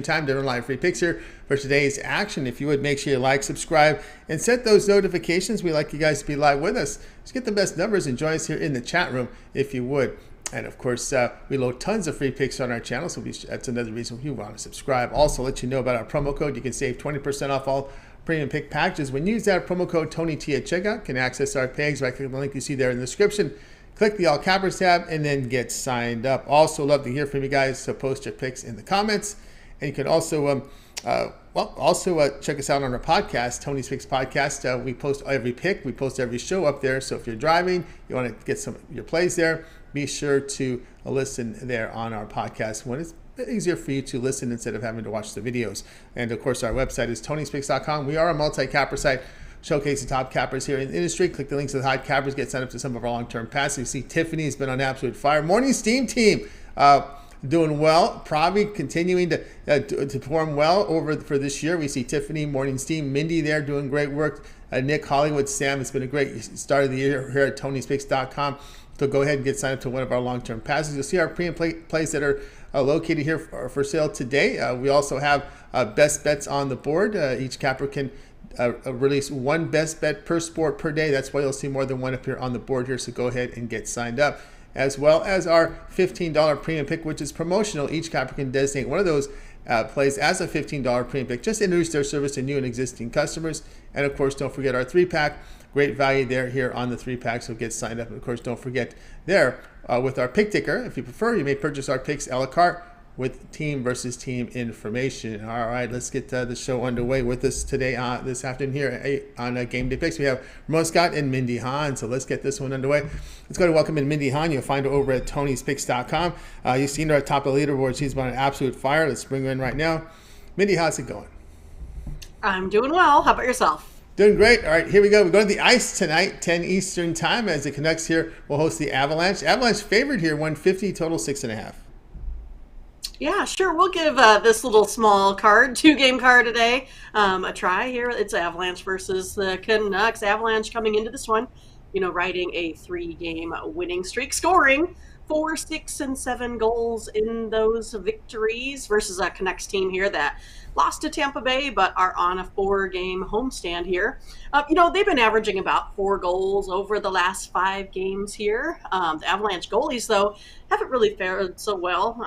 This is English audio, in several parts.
time to live free picks here for today's action. If you would, make sure you like, subscribe, and set those notifications. We like you guys to be live with us. Let's get the best numbers and join us here in the chat room if you would. And of course, we load tons of free picks on our channel, so that's another reason you want to subscribe. Also, let you know about our promo code. You can save 20% off all premium pick packages. When you use that promo code TonyT at checkout, you can access our page by clicking the link you see there in the description. Click the All Cappers tab and then get signed up. Also, love to hear from you guys, so post your picks in the comments. And you can also, check us out on our podcast, Tony's Picks Podcast. We post every pick. We post every show up there. So if you're driving, you want to get some of your plays there, be sure to listen there on our podcast when it's easier for you to listen instead of having to watch the videos. And of course, our website is Tony'sPicks.com. We are a multi-capper site, showcase the top cappers here in the industry. Click the links to the hot cappers, get signed up to some of our long-term passes. You see Tiffany has been on absolute fire. Morning Steam team. Doing well. Pravi continuing to perform well for this year. We see Tiffany, Morning Steam, Mindy there doing great work. Nick, Hollywood, Sam. It's been a great start of the year here at Tony'sPicks.com. So go ahead and get signed up to one of our long-term passes. You'll see our pre-and plays that are located here for sale today. We also have best bets on the board. Each capper can release one best bet per sport per day. That's why you'll see more than one up here on the board here. So go ahead and get signed up. As well as our $15 premium pick, which is promotional. Each capper can designate one of those plays as a $15 premium pick. Just introduce their service to new and existing customers. And of course, don't forget our 3-pack. Great value there here on the 3-pack, so get signed up. And of course, don't forget there with our pick ticker, if you prefer, you may purchase our picks a la carte with team versus team information. All right, let's get the show underway. With us today, this afternoon here on Game Day Picks, we have Ramon Scott and Mindy Hahn. So let's get this one underway. Let's go to welcome in Mindy Hahn. You'll find her over at Tony'sPicks.com. You've seen her at top of the leaderboard. She's been on an absolute fire. Let's bring her in right now. Mindy, how's it going? I'm doing well. How about yourself? Doing great. All right, here we go. We're going to the ice tonight, 10 Eastern time, as the Canucks here will host the Avalanche. Avalanche favored here, 150, total 6.5. Yeah, sure. We'll give this little small card, 2-game card today, a try here. It's Avalanche versus the Canucks. Avalanche coming into this one, riding a 3-game winning streak, scoring 4, 6, and 7 goals in those victories versus a Canucks team here that lost to Tampa Bay, but are on a 4-game homestand here. They've been averaging about 4 goals over the last 5 games here. The Avalanche goalies, though, haven't really fared so well.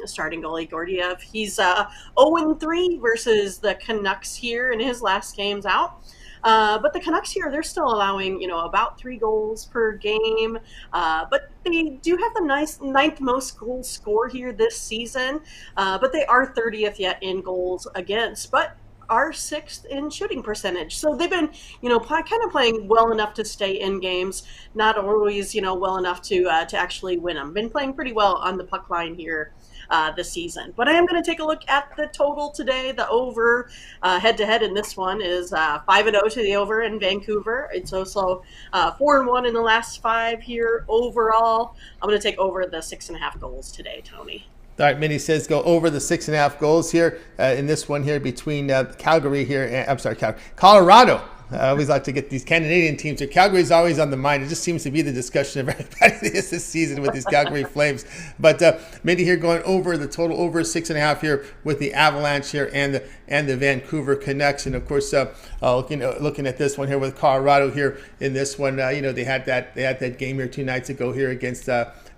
Starting goalie Gordiev, he's 0-3 versus the Canucks here in his last games out. But the Canucks here, they're still allowing, about 3 goals per game. But they do have the ninth most goals scored here this season. But they are 30th yet in goals against, but are 6th in shooting percentage. So they've been, kind of playing well enough to stay in games, not always, well enough to actually win them. Been playing pretty well on the puck line here this season. But I am going to take a look at the total today. The over head-to-head in this one is 5-0 to the over in Vancouver. It's also 4-1 in the last 5 here overall. I'm going to take over the 6.5 goals today, Tony. All right, Minnie says go over the 6.5 goals here in this one here between Calgary here. Colorado. I always like to get these Canadian teams here. Calgary's always on the mind. It just seems to be the discussion of everybody this season with these Calgary Flames. But Mindy here going over the total over 6.5 here with the Avalanche here and the Vancouver Canucks. And of course, looking at this one here with Colorado here in this one, they had that game here 2 nights ago here against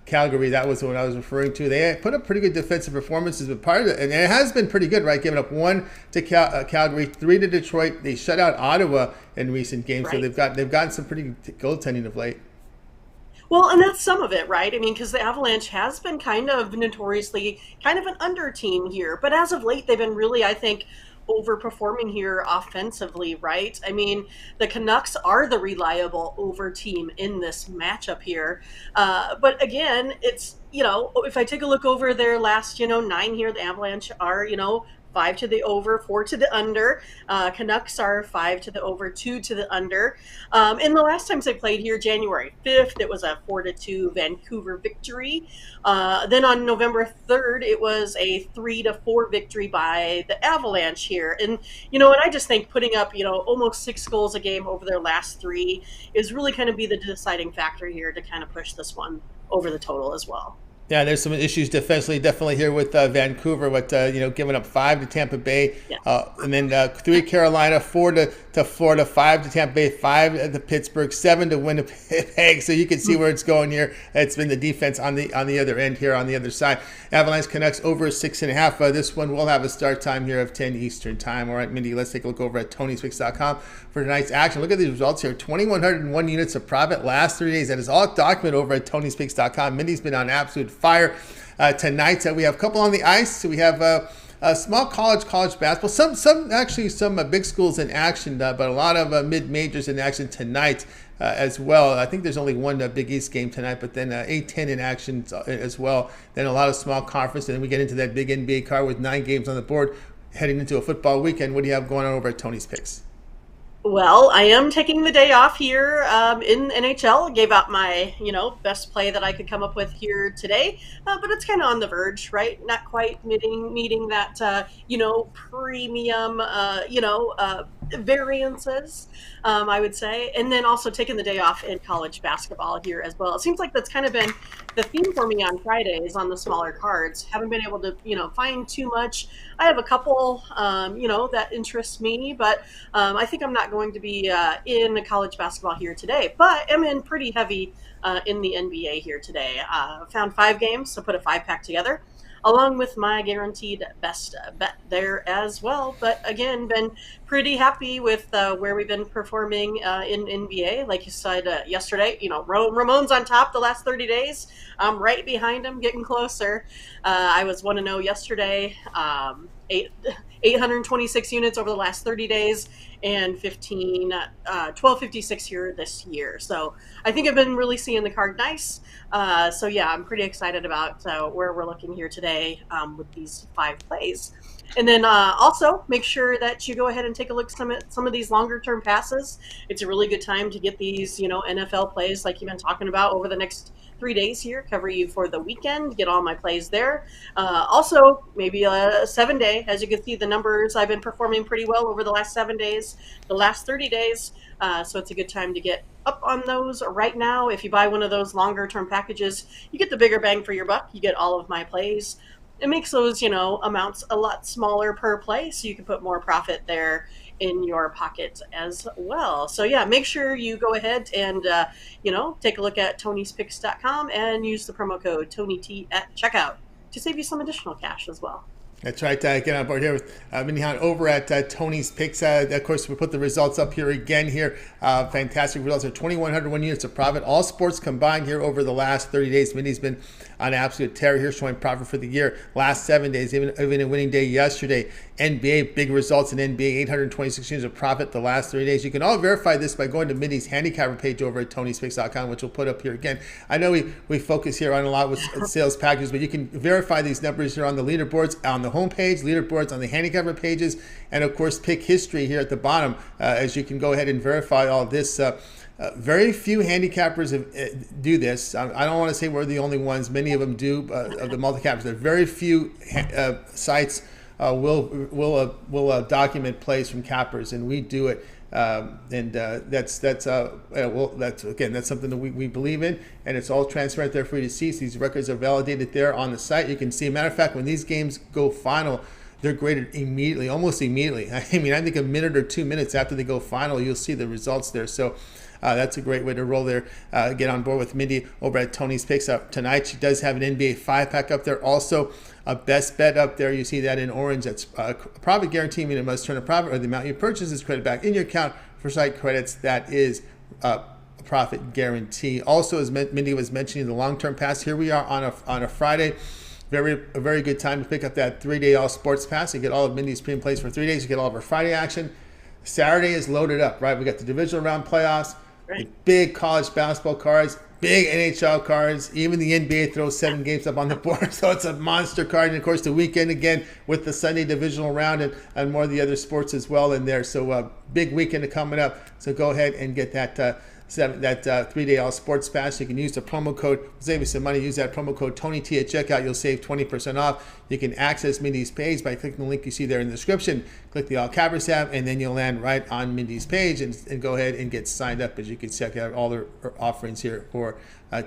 Calgary. That was what I was referring to. They put up pretty good defensive performances, but part of it, and it has been pretty good, right? Giving up 1 to Calgary, 3 to Detroit. They shut out Ottawa in recent games, right. So they've gotten some pretty goaltending of late. Well, and that's some of it, right? I mean, because the Avalanche has been kind of notoriously kind of an under team here, but as of late, they've been really, I think, overperforming here offensively, right? I mean, the Canucks are the reliable over team in this matchup here. But again, it's, if I take a look over their last, 9 here, the Avalanche are, 5 to the over, 4 to the under. Canucks are 5 to the over, 2 to the under. In the last times they played here, January 5th, it was a 4-2 Vancouver victory. Then on November 3rd, it was a 3-4 victory by the Avalanche here. And, and I just think putting up, almost 6 goals a game over their last 3 is really kind of be the deciding factor here to kind of push this one over the total as well. Yeah, there's some issues defensively, definitely here with Vancouver, with giving up 5 to Tampa Bay, Yeah. and then 3 Carolina, 4 to Florida, 5 to Tampa Bay, 5 to Pittsburgh, 7 to Winnipeg. So you can see where it's going here. It's been the defense on the other end here on the other side. Avalanche Canucks over 6.5. This one will have a start time here of 10 Eastern time. All right, Mindy, let's take a look over at Tony'sPicks.com for tonight's action. Look at these results here: 2,101 units of profit last 3 days. That is all documented over at Tony'sPicks.com. Mindy's been on absolute fire tonight. We have a couple on the ice. So we have a small college basketball, some big schools in action, but a lot of mid majors in action tonight as well. I think there's only one Big East game tonight, but then A10 in action as well. Then a lot of small conference, and then we get into that big NBA card with 9 games on the board heading into a football weekend. What do you have going on over at Tony's Picks? Well, I am taking the day off here in NHL. Gave out my, best play that I could come up with here today, but it's kind of on the verge, right? Not quite meeting that, premium, variances, I would say. And then also taking the day off in college basketball here as well. It seems like that's kind of been the theme for me on Fridays on the smaller cards. Haven't been able to, find too much. I have a couple, that interest me, but I think I'm not going to be in college basketball here today, but I'm in pretty heavy in the NBA here today. Found 5 games, so put a 5-pack together, along with my guaranteed best bet there as well. But again, been pretty happy with where we've been performing in NBA. Like you said yesterday, Ramon's on top the last 30 days. I'm right behind him, getting closer. I was 1-0 yesterday, 826 units over the last 30 days, and 1256 here this year. So I think I've been really seeing the card nice. So yeah, I'm pretty excited about where we're looking here today with these 5 plays. And then also make sure that you go ahead and take a look at some of these longer term passes. It's a really good time to get these, NFL plays like you've been talking about over the next 3 days here, cover you for the weekend, get all my plays there. Also, maybe a 7-day. As you can see, the numbers, I've been performing pretty well over the last 7 days, the last 30 days. So it's a good time to get up on those right now. If you buy one of those longer term packages, you get the bigger bang for your buck. You get all of my plays. It makes those, amounts a lot smaller per play, so you can put more profit there in your pocket as well. So yeah, make sure you go ahead and, take a look at Tony'sPicks.com and use the promo code TonyT at checkout to save you some additional cash as well. That's right. Get on board here with Mindy over at Tony's Picks. Of course, we put the results up here again here. Fantastic results. 2,101 units of profit. All sports combined here over the last 30 days. Mindy's been on absolute terror here, showing profit for the year. Last 7 days, even a winning day yesterday. NBA, big results in NBA, 826 units of profit the last 3 days. You can all verify this by going to Mindy's handicapper page over at Tony'sPicks.com, which we'll put up here again. I know we focus here on a lot with sales packages, but you can verify these numbers here on the leaderboards, on the homepage, leaderboards on the handicapper pages, and of course pick history here at the bottom, as you can go ahead and verify all this. Very few handicappers do this. I don't want to say we're the only ones. Many of them do, of the multi-cappers. There are very few sites will document plays from cappers, and we do it. That's something that we believe in, and it's all transparent there for you to see. So these records are validated there on the site. You can see. Matter of fact, when these games go final, they're graded immediately, almost immediately. I think a minute or 2 minutes after they go final, you'll see the results there. So that's a great way to roll there. Get on board with Mindy over at Tony's Picks up tonight. She does have an NBA 5-pack up there. Also, a best bet up there. You see that in orange. That's a profit guarantee, meaning it must turn a profit, or the amount you purchase is credited back in your account for site credits. That is a profit guarantee. Also, as Mindy was mentioning, the long-term pass. Here we are on a Friday. A very good time to pick up that 3-day all sports pass. You get all of Mindy's premium plays for 3 days. You get all of our Friday action. Saturday is loaded up, right? We got the divisional round playoffs, right. Big college basketball cards, big NHL cards. Even the NBA throws 7 games up on the board, so it's a monster card. And of course, the weekend again with the Sunday divisional round and more of the other sports as well in there. So big weekend coming up. So go ahead and get that that 3-day all sports pass. You can use the promo code, save you some money. Use that promo code TonyT at checkout. You'll save 20% off. You can access Mindy's page by clicking the link you see there in the description. Click the All Cabbers tab, and then you'll land right on Mindy's page and go ahead and get signed up, as you can check out all their offerings here for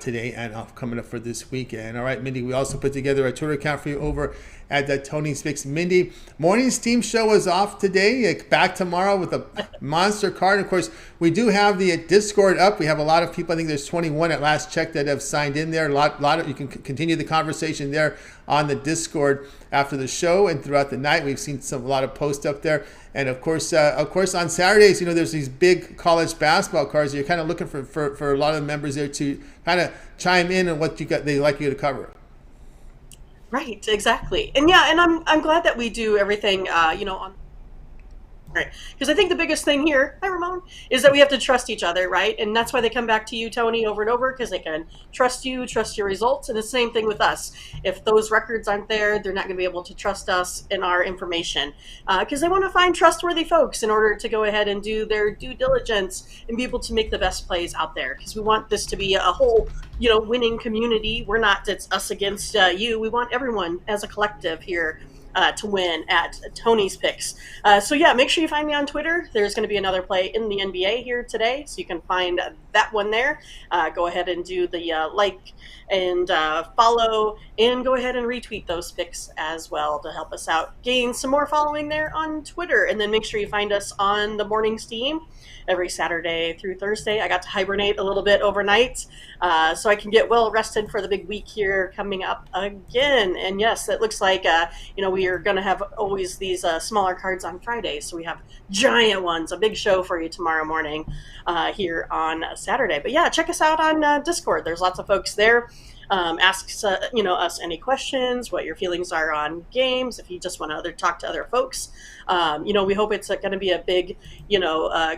today and coming up for this weekend. All right, Mindy, we also put together a Twitter account for you over at the Tony's Picks. Mindy, morning's team show is off today. Back tomorrow with a monster card. Of course, we do have the Discord up. We have a lot of people. I think there's 21 at last check that have signed in there. A lot of you can continue the conversation there on the Discord after the show and throughout the night. We've seen a lot of posts up there. And of course, on Saturdays, there's these big college basketball cards. You're kind of looking for a lot of the members there to kind of chime in on what they like you to cover. Right, exactly. And yeah, and I'm glad that we do everything, on. Right. Because I think the biggest thing here, hi Ramon, is that we have to trust each other, right? And that's why they come back to you, Tony, over and over, because they can trust you, trust your results. And the same thing with us. If those records aren't there, they're not going to be able to trust us in our information, because they want to find trustworthy folks in order to go ahead and do their due diligence and be able to make the best plays out there. Because we want this to be a whole, winning community. We're not it's us against you. We want everyone as a collective here to win at Tony's Picks. So yeah, make sure you find me on Twitter. There's going to be another play in the NBA here today, so you can find that one there. Go ahead and do the like and follow, and go ahead and retweet those picks as well to help us out gain some more following there on Twitter. And then make sure you find us on the morning steam every Saturday through Thursday. I got to hibernate a little bit overnight, so I can get well rested for the big week here coming up again. And yes, it looks like we are going to have always these smaller cards on Friday, so we have giant ones, a big show for you tomorrow morning here on Saturday. But yeah, check us out on Discord. There's lots of folks there. Ask us any questions, what your feelings are on games, if you just want to talk to other folks. We hope it's going to be a big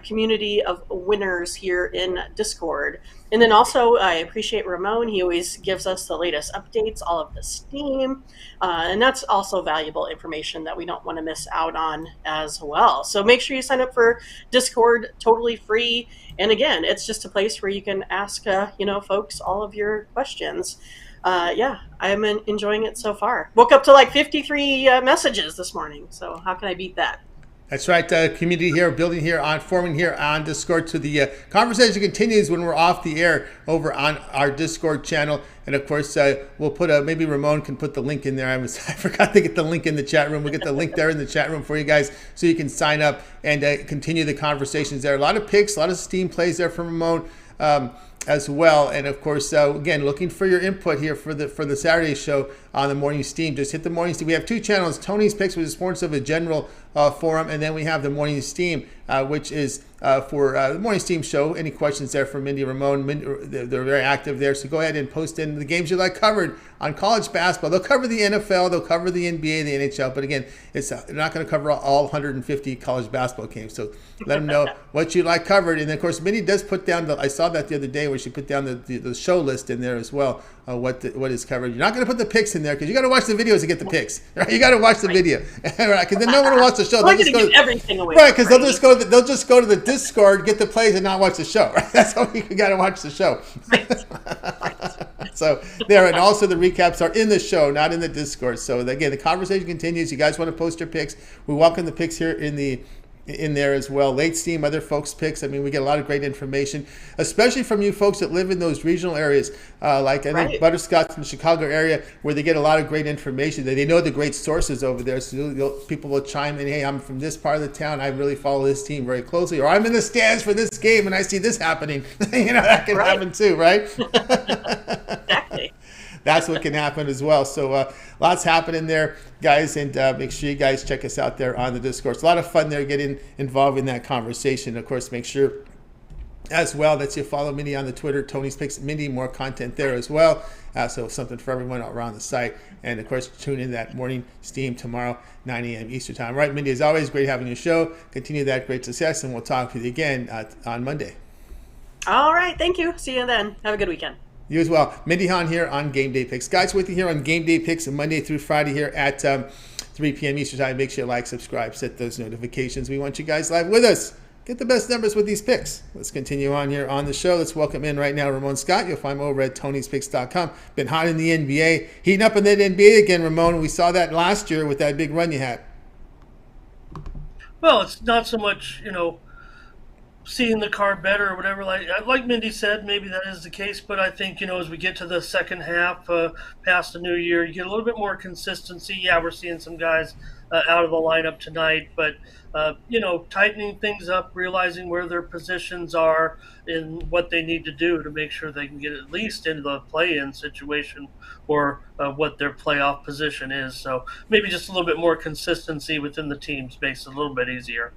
community of winners here in Discord. And then also I appreciate Ramon. He always gives us the latest updates, all of the Steam, and that's also valuable information that we don't want to miss out on as well. So make sure you sign up for Discord, totally free. And again, it's just a place where you can ask, folks, all of your questions. I'm enjoying it so far. Woke up to like 53 messages this morning. So how can I beat that? That's right. Community here, building here, forming here on Discord. So the conversation continues when we're off the air over on our Discord channel. And of course, we'll put maybe Ramon can put the link in there. I forgot to get the link in the chat room. We'll get the link there in the chat room for you guys so you can sign up and continue the conversations there. A lot of picks, a lot of Steam plays there from Ramon as well. And of course, again, looking for your input here for the Saturday show on the Morning Steam. Just hit the Morning Steam. We have two channels: Tony's Picks, which is sports of a general forum, and then we have the Morning Steam, which is for the Morning Steam show. Any questions there from Mindy, Ramon? They're very active there, so go ahead and post in the games you like covered on college basketball. They'll cover the NFL, they'll cover the NBA, the NHL, but again, they're not going to cover all 150 college basketball games. So let them know what you like covered. And of course, Mindy does put down I saw that the other day where she put down the show list in there as well. What is covered. You're not going to put the picks in there because you got to watch the videos to get the picks. Right? You got to watch the video, right? Because then no one will watch the show. They'll just give everything away. Right? Because they'll just go to the Discord, get the plays, and not watch the show. Right? That's how you got to watch the show. Right. So there, and also the recaps are in the show, not in the Discord. So again, the conversation continues. You guys want to post your picks? We welcome the picks here in there as well. Late Steam, other folks' picks. I mean, we get a lot of great information, especially from you folks that live in those regional areas, like I think Butterscotch in the Chicago area, where they get a lot of great information. They know the great sources over there, so people will chime in, hey, I'm from this part of the town, I really follow this team very closely, or I'm in the stands for this game and I see this happening. That can happen too, right? Exactly. That's what can happen as well. So lots happening there, guys, and make sure you guys check us out there on the Discord. It's a lot of fun there getting involved in that conversation. Of course, make sure as well that you follow Mindy on the Twitter, Tony's Picks Mindy, more content there as well. So something for everyone around the site. And of course, tune in that Morning Steam tomorrow, 9 a.m. Eastern Time. All right, Mindy, as always, great having your show. Continue that great success, and we'll talk with you again on Monday. All right, thank you. See you then. Have a good weekend. You as well. Mindy Hahn here on Game Day Picks. Guys, with you here on Game Day Picks Monday through Friday here at 3 p.m. Eastern Time. Make sure you like, subscribe, set those notifications. We want you guys live with us. get the best numbers with these picks. Let's continue on here on the show. Let's welcome in right now Ramon Scott. You'll find him over at Tony'sPicks.com. Been hot in the NBA, heating up in the NBA again, Ramon. We saw that last year with that big run you had. Well, it's not so much, seeing the card better or whatever. Like Mindy said, maybe that is the case, but I think, as we get to the second half, past the new year, you get a little bit more consistency. Yeah, we're seeing some guys out of the lineup tonight, but tightening things up, realizing where their positions are and what they need to do to make sure they can get at least into the play-in situation or what their playoff position is. So maybe just a little bit more consistency within the teams makes it a little bit easier.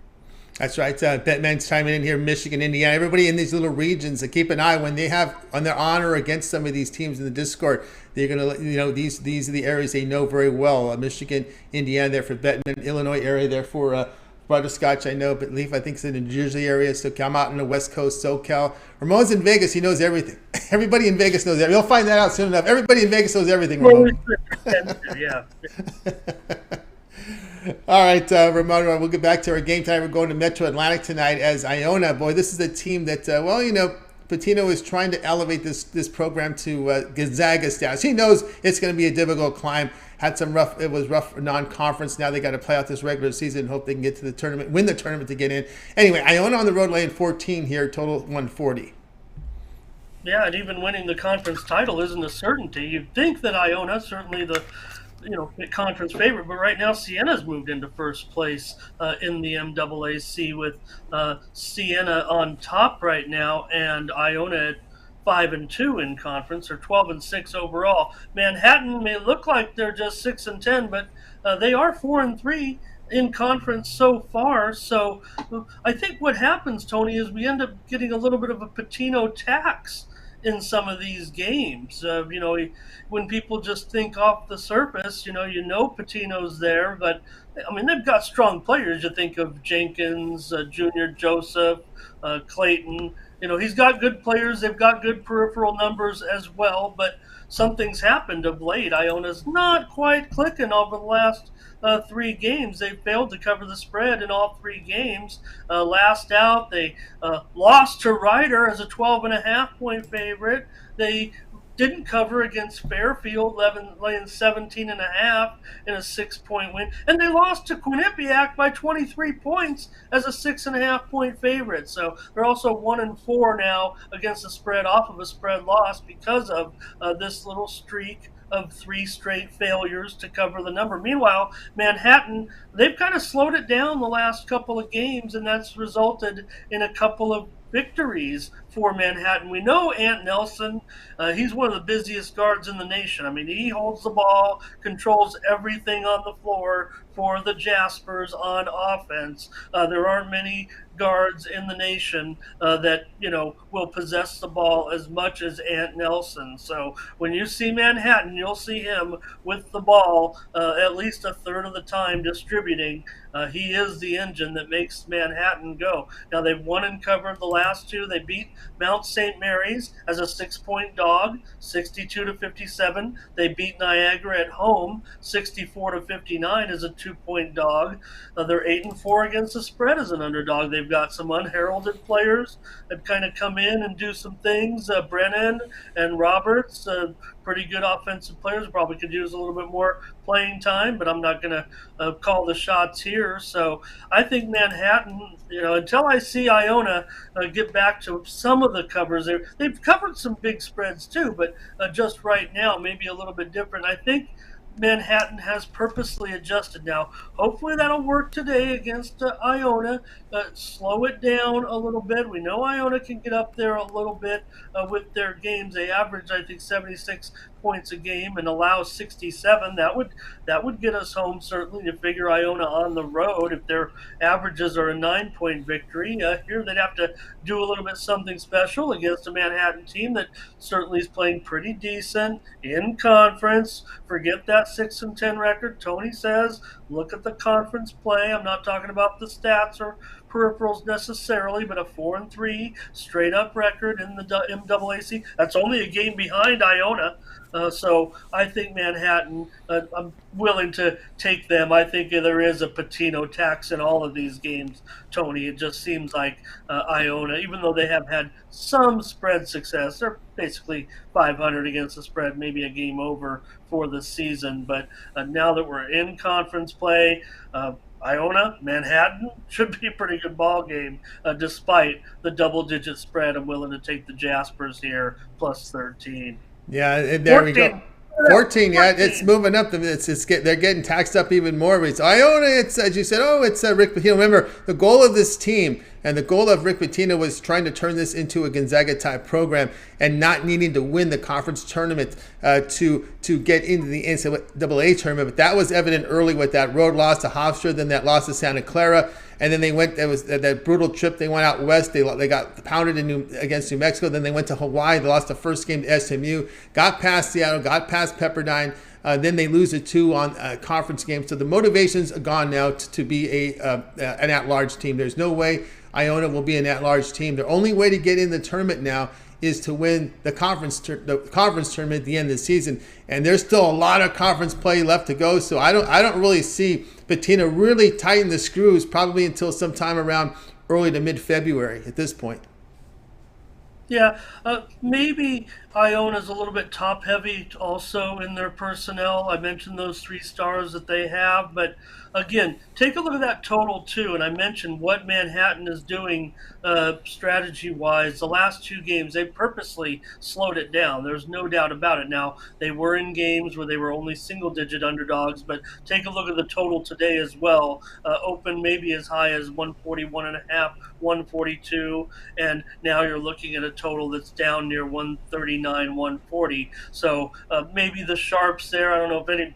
That's right. Batman's chiming in here, Michigan, Indiana. Everybody in these little regions, keep an eye when they have on their honor against some of these teams in the Discord. They're going to, these are the areas they know very well. Michigan, Indiana there for Batman, Illinois area there for Butterscotch, I know, but Leaf, I think, is in the New Jersey area. So I'm out in the West Coast, SoCal. Ramon's in Vegas. He knows everything. Everybody in Vegas knows everything. You'll find that out soon enough. Everybody in Vegas knows everything, Ramon. Yeah. All right, Ramon, we'll get back to our game tonight. We're going to Metro Atlantic tonight as Iona. Boy, this is a team that, Patino is trying to elevate this program to Gonzaga status. He knows it's going to be a difficult climb. It was rough non-conference. Now they got to play out this regular season and hope they can get to the tournament, win the tournament to get in. Anyway, Iona on the road laying 14 here, total 140. Yeah, and even winning the conference title isn't a certainty. You'd think that Iona, certainly the conference favorite, but right now Siena's moved into first place in the MAAC with Siena on top right now, and Iona at 5-2 in conference, or 12-6 overall. Manhattan may look like they're just 6-10, but they are 4-3 in conference so far. So I think what happens, Tony, is we end up getting a little bit of a Patino tax in some of these games. When people just think off the surface, Patino's there, but I mean, they've got strong players. You think of Jenkins, Junior Joseph, Clayton. He's got good players. They've got good peripheral numbers as well, but something's happened of late. Iona's not quite clicking over the last 3 games. They failed to cover the spread in all 3 games. Last out, they lost to Ryder as a 12.5-point favorite. They didn't cover against Fairfield, laying 17.5 in a 6-point win. And they lost to Quinnipiac by 23 points as a 6.5-point favorite. So they're also 1-4 now against the spread off of a spread loss because of this little streak of 3 straight failures to cover the number. Meanwhile, Manhattan, they've kind of slowed it down the last couple of games, and that's resulted in a couple of victories for Manhattan. We know Ant Nelson, he's one of the busiest guards in the nation. I mean, he holds the ball, controls everything on the floor for the Jaspers on offense. There aren't many guards in the nation that will possess the ball as much as Ant Nelson. So when you see Manhattan, you'll see him with the ball at least a third of the time distributing. He is the engine that makes Manhattan go. Now they've won and covered the last 2. They beat Mount St. Mary's as a 6-point dog, 62-57. They beat Niagara at home, 64-59 as a 2-point dog. They're 8-4 against the spread as an underdog. They've got some unheralded players that kind of come in and do some things. Brennan and Roberts, pretty good offensive players, probably could use a little bit more playing time, but I'm not going to call the shots here. So I think Manhattan, until I see Iona get back to some of the covers, they've covered some big spreads too, but just right now, maybe a little bit different. I think Manhattan has purposely adjusted now. Hopefully that'll work today against Iona. Slow it down a little bit. We know Iona can get up there a little bit with their games. They average, I think, 76 points a game and allow 67. That would get us home, certainly, to figure Iona on the road. If their averages are a 9-point victory, here they'd have to do a little bit something special against a Manhattan team that certainly is playing pretty decent in conference. Forget that 6-10 record. Tony says, look at the conference play. I'm not talking about the stats or peripherals necessarily, but a 4-3 straight up record in the MAAC. That's only a game behind Iona. So I think Manhattan, I'm willing to take them. I think there is a Patino tax in all of these games, Tony. It just seems like Iona, even though they have had some spread success, they're basically 500 against the spread, maybe a game over for the season. But now that we're in conference play, Iona, Manhattan should be a pretty good ball game, despite the double-digit spread. I'm willing to take the Jaspers here, plus 13. Yeah, and there we 14. go. 14, yeah, it's moving up. They're getting taxed up even more. It's Iona. It's as you said. Oh, it's Rick Pitino. Remember, the goal of this team and the goal of Rick Pitino was trying to turn this into a Gonzaga type program and not needing to win the conference tournament to get into the NCAA tournament. But that was evident early with that road loss to Hofstra, then that loss to Santa Clara. And then they went. There was that brutal trip. They went out west. They got pounded against New Mexico. Then they went to Hawaii. They lost the first game to SMU. Got past Seattle. Got past Pepperdine. Then they lose the 2 on conference games. So the motivation's gone now to be an at-large team. There's no way Iona will be an at-large team. The only way to get in the tournament now is to win the conference tournament at the end of the season, and there's still a lot of conference play left to go. So I don't really see Pitino really tighten the screws probably until sometime around early to mid-February at this point. Yeah, maybe Iona's a little bit top-heavy also in their personnel. I mentioned those 3 stars that they have, but again, take a look at that total too. And I mentioned what Manhattan is doing strategy-wise. The last 2 games, they purposely slowed it down. There's no doubt about it. Now, they were in games where they were only single-digit underdogs, but take a look at the total today as well. Open maybe as high as 141.5, 142, and now you're looking at a total that's down near 139, 140. So maybe the sharps there. I don't know if any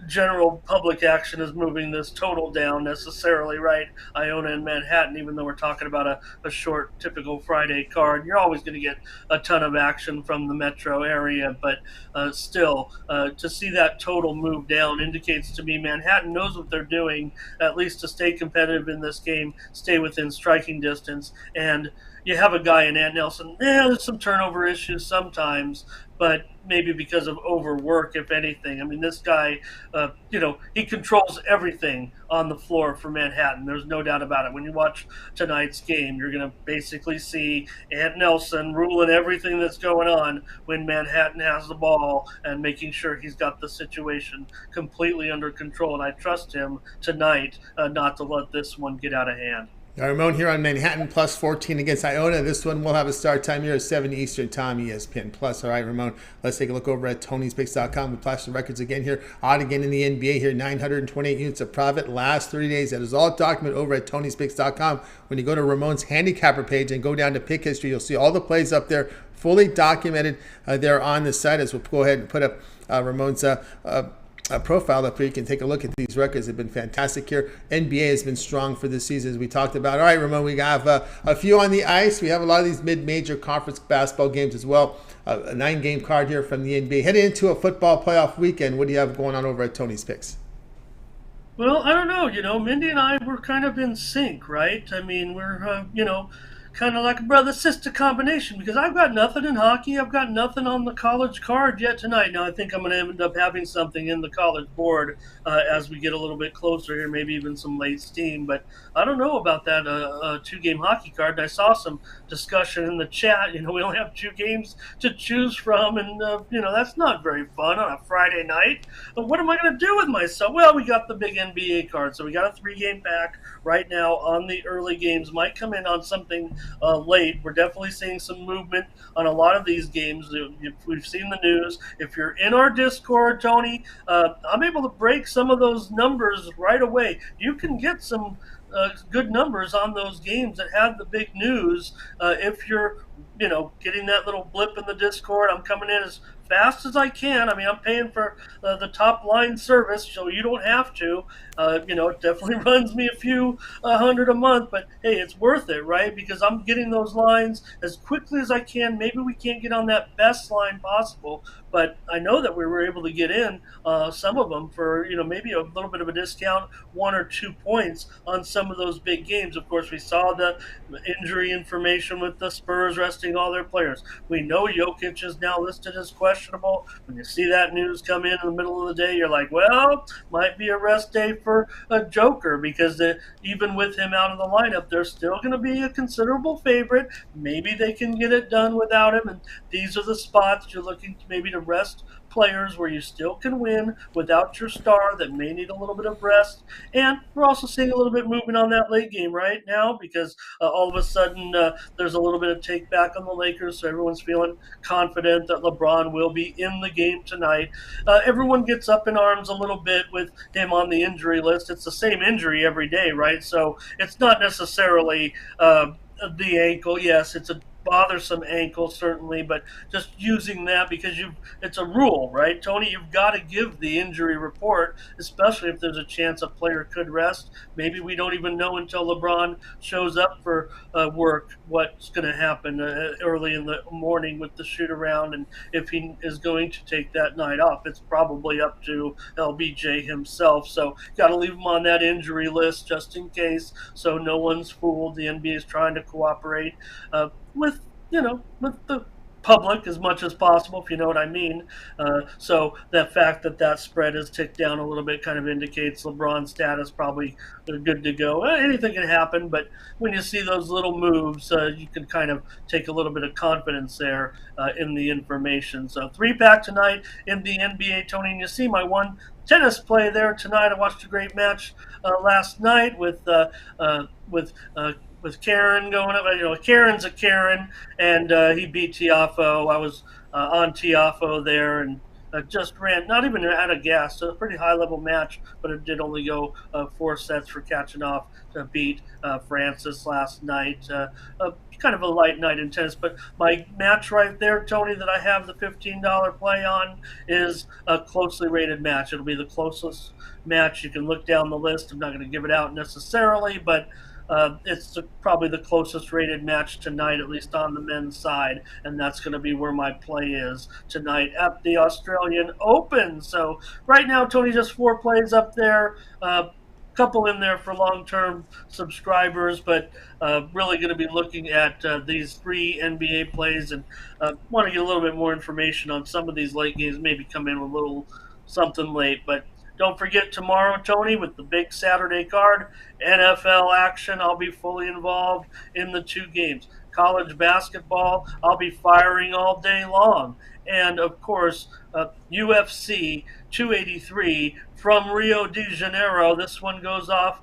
general public action is moving this total down necessarily, right? Iona and Manhattan, even though we're talking about a short typical Friday card, you're always going to get a ton of action from the metro area, but still to see that total move down indicates to me Manhattan knows what they're doing, at least to stay competitive in this game, stay within striking distance. And you have a guy in Ant Nelson, there's some turnover issues sometimes, but maybe because of overwork, if anything. I mean, this guy, he controls everything on the floor for Manhattan. There's no doubt about it. When you watch tonight's game, you're going to basically see Ant Nelson ruling everything that's going on when Manhattan has the ball and making sure he's got the situation completely under control. And I trust him tonight not to let this one get out of hand. Now, Ramon here on Manhattan plus 14 against Iona. This one will have a start time here at 7 Eastern time, ESPN Plus. All right, Ramon, let's take a look over at Tony'sPicks.com. We flash the records again here. Odd again in the NBA here, 928 units of profit last 3 days. That is all documented over at Tony'sPicks.com. When you go to Ramon's handicapper page and go down to pick history, you'll see all the plays up there, fully documented there on the site. As we'll go ahead and put up Ramon's profile up here. You can take a look at these records. They've been fantastic here. NBA has been strong for this season, as we talked about. All right, Ramon, we have a few on the ice. We have a lot of these mid-major conference basketball games as well. A 9-game card here from the NBA. Heading into a football playoff weekend, what do you have going on over at Tony's Picks? Well, I don't know. Mindy and I were kind of in sync, right? I mean, we're, kind of like a brother-sister combination, because I've got nothing in hockey. I've got nothing on the college card yet tonight. Now, I think I'm going to end up having something in the college board as we get a little bit closer here, maybe even some late steam. But I don't know about that 2-game hockey card. And I saw some discussion in the chat. We only have 2 games to choose from, and, that's not very fun on a Friday night. But what am I going to do with myself? Well, we got the big NBA card, so we got a 3-game pack right now on the early games. Might come in on something late. We're definitely seeing some movement on a lot of these games. We've seen the news. If you're in our Discord, Tony, I'm able to break some of those numbers right away. You can get some good numbers on those games that have the big news. If you're, getting that little blip in the Discord, I'm coming in as fast as I can. I mean, I'm paying for the top line service, so you don't have to. It definitely runs me a few hundred a month, but hey, it's worth it, right? Because I'm getting those lines as quickly as I can. Maybe we can't get on that best line possible, but I know that we were able to get in some of them for maybe a little bit of a discount, 1 or 2 points on some of those big games. Of course, we saw the injury information with the Spurs resting all their players. We know Jokic is now listed as questionable. When you see that news come in the middle of the day, you're like, well, might be a rest day for a Joker, because even with him out of the lineup, they're still going to be a considerable favorite. Maybe they can get it done without him, and these are the spots you're looking to maybe to rest players where you still can win without your star that may need a little bit of rest. And we're also seeing a little bit movement on that late game right now, because all of a sudden there's a little bit of take back on the Lakers, so everyone's feeling confident that LeBron will be in the game tonight. Everyone gets up in arms a little bit with him on the injury list. It's the same injury every day, right? So it's not necessarily the ankle. Yes, it's a bothersome ankle, certainly, but just using that because it's a rule, right, Tony? You've got to give the injury report, especially if there's a chance a player could rest. Maybe we don't even know until LeBron shows up for work what's going to happen early in the morning with the shoot around, and if he is going to take that night off. It's probably up to LBJ himself, so got to leave him on that injury list just in case, so no one's fooled. The NBA is trying to cooperate with the public as much as possible, if you know what I mean. So the fact that spread has ticked down a little bit kind of indicates LeBron's status probably good to go. Anything can happen, but when you see those little moves, you can kind of take a little bit of confidence there in the information. So 3-pack tonight in the NBA, Tony, and you see my one tennis play there tonight. I watched a great match last night with Karen going up. Karen's a Karen, and he beat Tiafoe. I was on Tiafoe there, and just ran, not even out of gas. So a pretty high-level match, but it did only go 4 sets for Kachanov to beat Francis last night. Kind of a light night in tennis, but my match right there, Tony, that I have the $15 play on is a closely rated match. It'll be the closest match. You can look down the list. I'm not going to give it out necessarily, but it's probably the closest rated match tonight, at least on the men's side, and that's going to be where my play is tonight at the Australian Open. So right now, Tony, just 4 plays up there. Couple in there for long-term subscribers, but really going to be looking at these 3 NBA plays, and want to get a little bit more information on some of these late games, maybe come in with a little something late. But don't forget tomorrow, Tony, with the big Saturday card, NFL action. I'll be fully involved in the 2 games. College basketball, I'll be firing all day long. And, of course, UFC 283 from Rio de Janeiro. This one goes off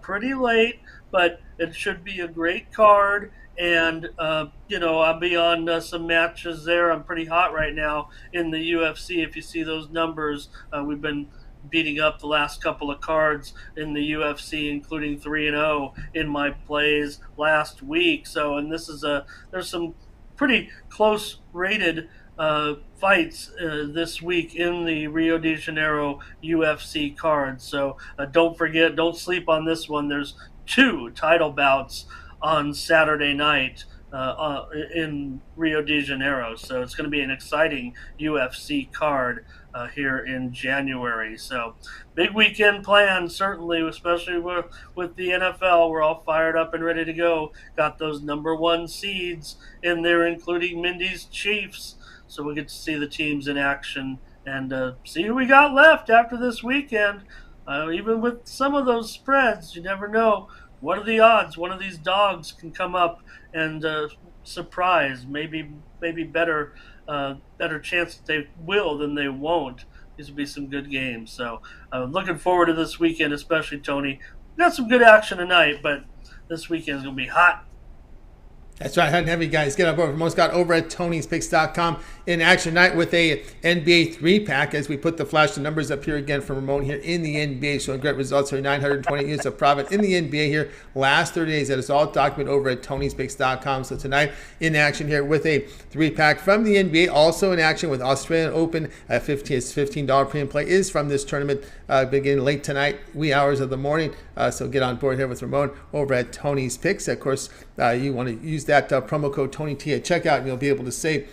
pretty late, but it should be a great card. And, I'll be on some matches there. I'm pretty hot right now in the UFC. If you see those numbers, we've been beating up the last couple of cards in the UFC, including 3-0 in my plays last week. So, and this is there's some pretty close rated fights this week in the Rio de Janeiro UFC cards. So don't forget, don't sleep on this one. There's 2 title bouts on Saturday night in Rio de Janeiro. So it's going to be an exciting UFC card here in January. So big weekend plans, certainly, especially with the NFL. We're all fired up and ready to go. Got those number 1 seeds in there, including Mindy's Chiefs. So we get to see the teams in action and see who we got left after this weekend. Even with some of those spreads, you never know. What are the odds? One of these dogs can come up and surprise. Maybe better chance that they will than they won't. These will be some good games. So looking forward to this weekend, especially, Tony. We got some good action tonight, but this weekend is going to be hot. That's right, hot and heavy, guys. Get on board. Ramon Scott over at Tony'sPicks.com in action tonight with a NBA 3-pack as we put the flash the numbers up here again from Ramon here in the NBA. Showing great results here, 920 units of profit in the NBA here last 30 days. That is all documented over at Tony'sPicks.com. So tonight in action here with a 3-pack from the NBA. Also in action with Australian Open. $15 premium play is from this tournament beginning late tonight, wee hours of the morning. So get on board here with Ramon over at Tony's Picks. Of course, you want to use that promo code TonyT at checkout, and you'll be able to save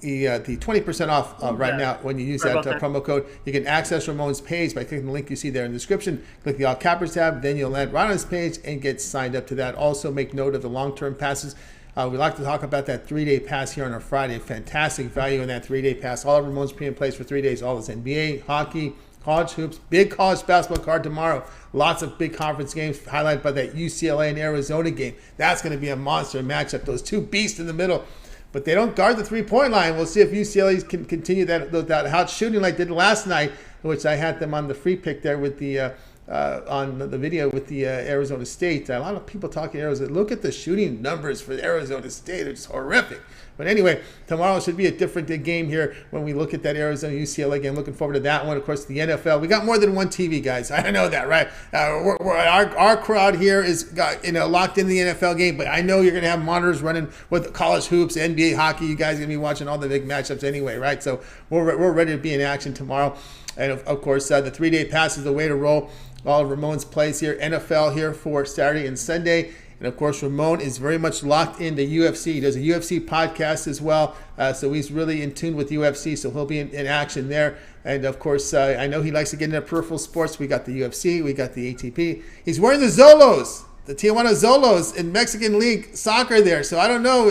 the 20% off right now when you use that promo code. You can access Ramon's page by clicking the link you see there in the description. Click the All Cappers tab, then you'll land right on his page and get signed up to that. Also, make note of the long-term passes. We like to talk about that 3-day pass here on a Friday. Fantastic value in that 3-day pass. All of Ramon's premium plays for 3 days. All his NBA, hockey, college hoops, big college basketball card tomorrow. Lots of big conference games highlighted by that UCLA and Arizona game. That's going to be a monster matchup. Those two beasts in the middle. But they don't guard the three-point line. We'll see if UCLA can continue that hot shooting like they did last night, which I had them on the free pick there with the on the video with the Arizona State. A lot of people talking Arizona. Look at the shooting numbers for Arizona State. It's horrific. But anyway, tomorrow should be a different game here when we look at that Arizona UCLA game. Looking forward to that one. Of course, the NFL. We got more than one TV, guys. I know that, right? Our crowd here is locked in the NFL game, but I know you're going to have monitors running with college hoops, NBA hockey. You guys are going to be watching all the big matchups anyway, right? So we're ready to be in action tomorrow. And of course, the 3-day pass is the way to roll. All of Ramon's plays here, NFL here for Saturday and Sunday. And of course, Ramon is very much locked into UFC. He does a UFC podcast as well. So he's really in tune with UFC. So he'll be in action there. And of course, I know he likes to get into peripheral sports. We got the UFC, we got the ATP. He's wearing the Zolos, the Tijuana Zolos in Mexican League soccer there. So I don't know.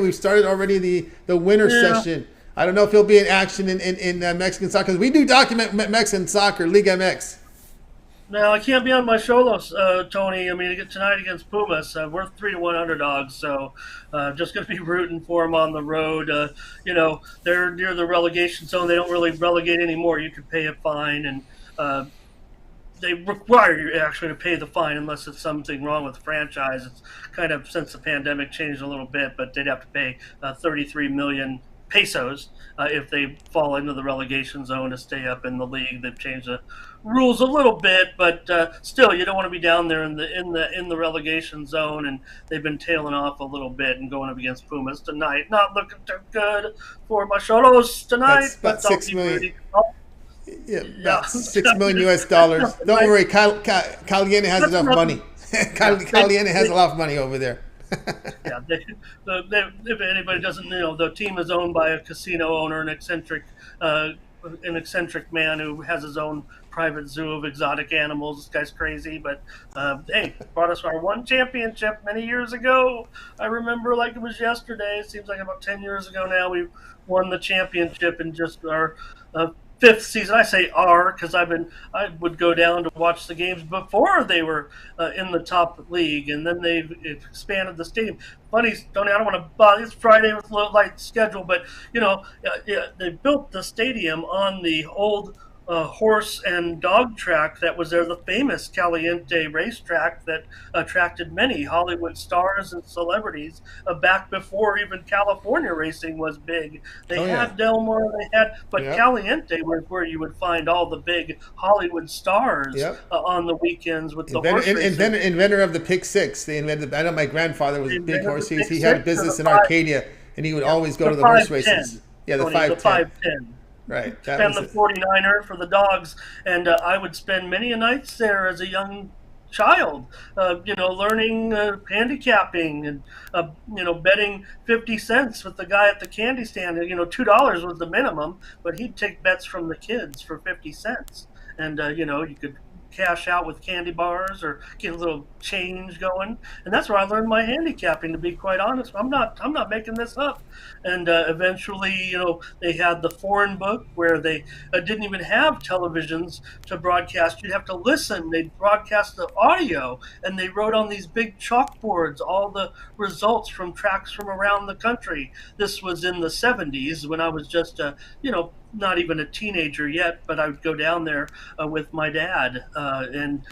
We've started already the winter session. I don't know if he'll be in action in Mexican soccer. 'Cause we do document Mexican soccer, Liga MX. No, I can't be on my Cholos, Tony. I mean, tonight against Pumas, we're 3-1 underdogs, so just going to be rooting for them on the road. They're near the relegation zone. They don't really relegate anymore. You can pay a fine, and they require you actually to pay the fine unless it's something wrong with the franchise. It's kind of, since the pandemic, changed a little bit, but they'd have to pay 33 million pesos if they fall into the relegation zone to stay up in the league. They've changed the rules a little bit, but still, you don't want to be down there in the relegation zone. And they've been tailing off a little bit and going up against Pumas tonight. Not looking too good for my Cholos tonight. That's about 6 million. About $6 million US. Don't worry, Caliente has enough money. Caliente has a lot of money over there. Yeah, if anybody doesn't know, the team is owned by a casino owner, an eccentric man who has his own private zoo of exotic animals. This guy's crazy, but hey, brought us our one championship many years ago. I remember like it was yesterday. It seems like about 10 years ago now. We won the championship in just our fifth season. I say "our" because I would go down to watch the games before they were in the top league, and then they expanded the stadium. Funny, Tony, I don't want to bother. It's Friday with a little light schedule, but they built the stadium on the old horse and dog track that was there, the famous Caliente racetrack that attracted many Hollywood stars and celebrities back before even California racing was big. They had Del Mar, Caliente was where you would find all the big Hollywood stars on the weekends with the horse racing. Inventor of the Pick Six. I know my grandfather was a big horse. He had a business in Arcadia, and he would always go to the horse races. Yeah, the 5'10". Right. And the 49er for the dogs. And I would spend many nights there as a young child, learning handicapping and, betting 50 cents with the guy at the candy stand. $2 was the minimum, but he'd take bets from the kids for 50 cents. And, you could cash out with candy bars or get a little change going. And that's where I learned my handicapping, to be quite honest. I'm not making this up. And eventually, they had the foreign book where they didn't even have televisions to broadcast. You'd have to listen. They'd broadcast the audio, and they wrote on these big chalkboards all the results from tracks from around the country. This was in the 70s when I was just, not even a teenager yet, but I would go down there with my dad and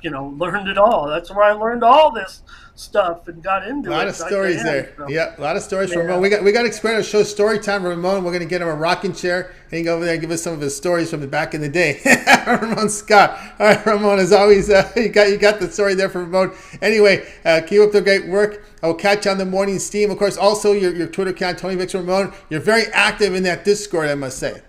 learned it all. That's where I learned all this stuff and got into it. A lot of stories there. So. Yeah, a lot of stories from Ramon. We got to expand our show story time, Ramon. We're going to get him a rocking chair and he can go over there and give us some of his stories from the back in the day. Ramon Scott. All right, Ramon, as always, you got the story there from Ramon. Anyway, keep up the great work. I'll catch you on the morning steam. Of course, also your Twitter account, Tony Victor Ramon. You're very active in that Discord, I must say.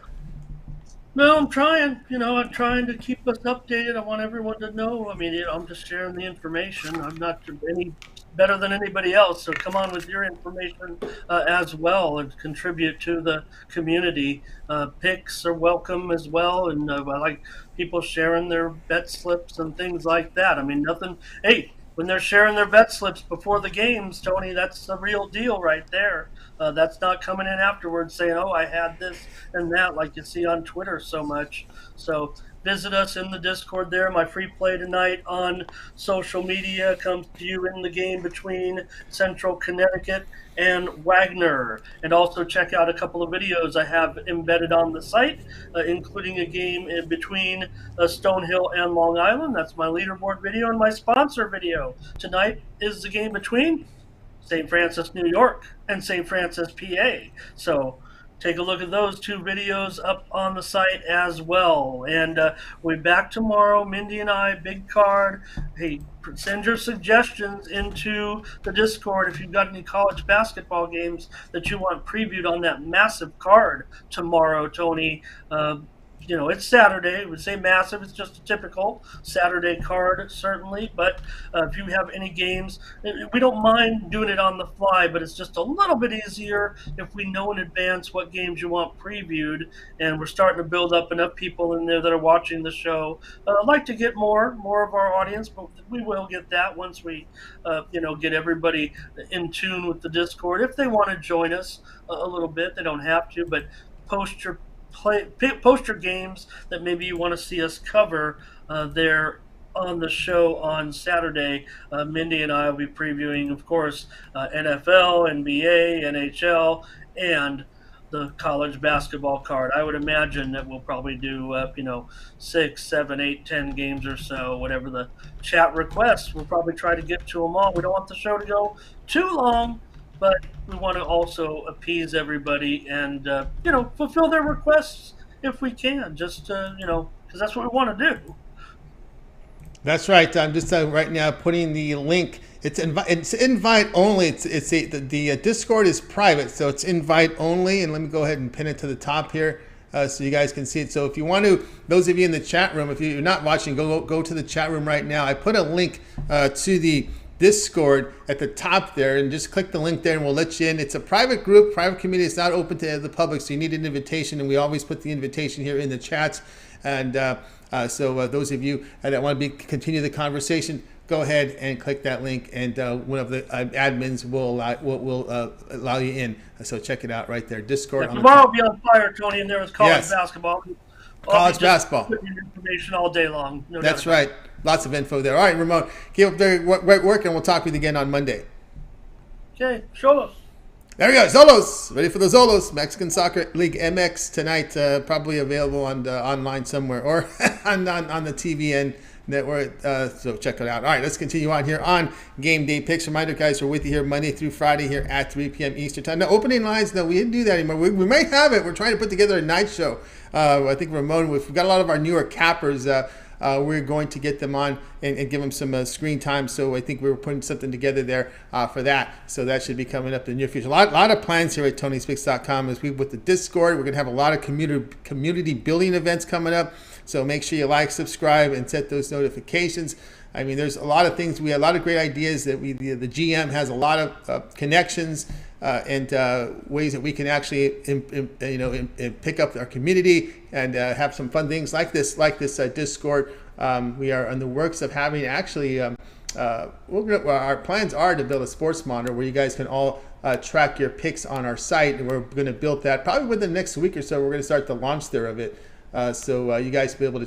No, I'm trying. I'm trying to keep us updated. I want everyone to know. I mean, I'm just sharing the information. I'm not any better than anybody else. So come on with your information as well and contribute to the community. Picks are welcome as well, and I like people sharing their bet slips and things like that. I mean, nothing. Hey, when they're sharing their bet slips before the games, Tony, that's the real deal right there. That's not coming in afterwards saying, "Oh, I had this and that," like you see on Twitter so much. So visit us in the Discord there. My free play tonight on social media comes to you in the game between Central Connecticut and Wagner. And also check out a couple of videos I have embedded on the site, including a game in between Stonehill and Long Island. That's my leaderboard video, and my sponsor video. Tonight is the game between St. Francis, New York, and St. Francis, PA. So take a look at those two videos up on the site as well. And we'll be back tomorrow, Mindy and I, big card. Hey, send your suggestions into the Discord if you've got any college basketball games that you want previewed on that massive card tomorrow, Tony. It's Saturday. We say massive. It's just a typical Saturday card, certainly. But if you have any games, we don't mind doing it on the fly, but it's just a little bit easier if we know in advance what games you want previewed. And we're starting to build up enough people in there that are watching the show. I'd like to get more of our audience, but we will get that once we, get everybody in tune with the Discord. If they want to join us a little bit, they don't have to, but post your post your games that maybe you want to see us cover there on the show on Saturday. Mindy and I will be previewing, of course, NFL, NBA, NHL, and the college basketball card. I would imagine that we'll probably do, 6, 7, 8, 10 games or so, whatever the chat requests. We'll probably try to get to them all. We don't want the show to go too long, but we want to also appease everybody and, fulfill their requests if we can, just, because that's what we want to do. That's right. I'm just right now putting the link. It's invite only. The Discord is private, so it's invite only. And let me go ahead and pin it to the top here so you guys can see it. So if you want to, those of you in the chat room, if you're not watching, go to the chat room right now. I put a link to the Discord at the top there, and just click the link there and we'll let you in. It's a private group, private community. It's not open to the public, so you need an invitation, and we always put the invitation here in the chats. And so those of you that want to continue the conversation, go ahead and click that link, and one of the admins will allow you in. So check it out right there, Discord. Yeah, tomorrow will be on fire, Tony, and there is college basketball. College basketball. Information all day long. That's right. Lots of info there. All right, Ramon, keep up the great work, and we'll talk with you again on Monday. Okay, show us. There we go. Zolos. Ready for the Zolos. Mexican Soccer League MX tonight. Probably available on online somewhere or on the TVN network. So check it out. All right, let's continue on here on Game Day Picks. Reminder, guys, we're with you here Monday through Friday here at 3 p.m. Eastern Time. Now, opening lines, no, we didn't do that anymore. We might have it. We're trying to put together a night show. I think Ramon, we've got a lot of our newer cappers. We're going to get them on and give them some screen time. So I think we were putting something together there for that. So that should be coming up in the near future. A lot of plans here at TonySpicks.com as we with the Discord. We're going to have a lot of community building events coming up. So make sure you like, subscribe, and set those notifications. I mean, there's a lot of things. We have a lot of great ideas that the GM has a lot of connections and ways that we can actually pick up our community and have some fun things like this Discord. We are in the works of having actually our plans are to build a sports monitor where you guys can all track your picks on our site, and we're going to build that probably within the next week or so. We're going to start the launch there of it. So you guys will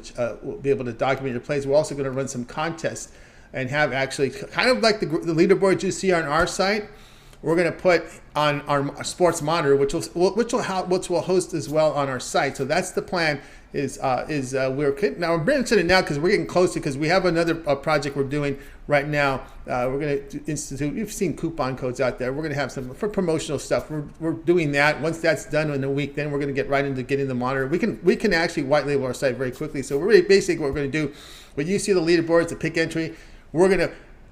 be able to document your plays. We're also going to run some contests and have actually kind of like the leaderboard you see on our site. We're going to put on our sports monitor, which will host as well on our site. So that's the plan. Now I'm mentioning it now because we're getting closer because we have another project we're doing right now. We're going to institute. You've seen coupon codes out there. We're going to have some for promotional stuff. We're doing that. Once that's done in a week, then we're going to get right into getting the monitor. We can actually white label our site very quickly. So we're really basically what we're going to do. When you see the leaderboards, the pick entry, we're going to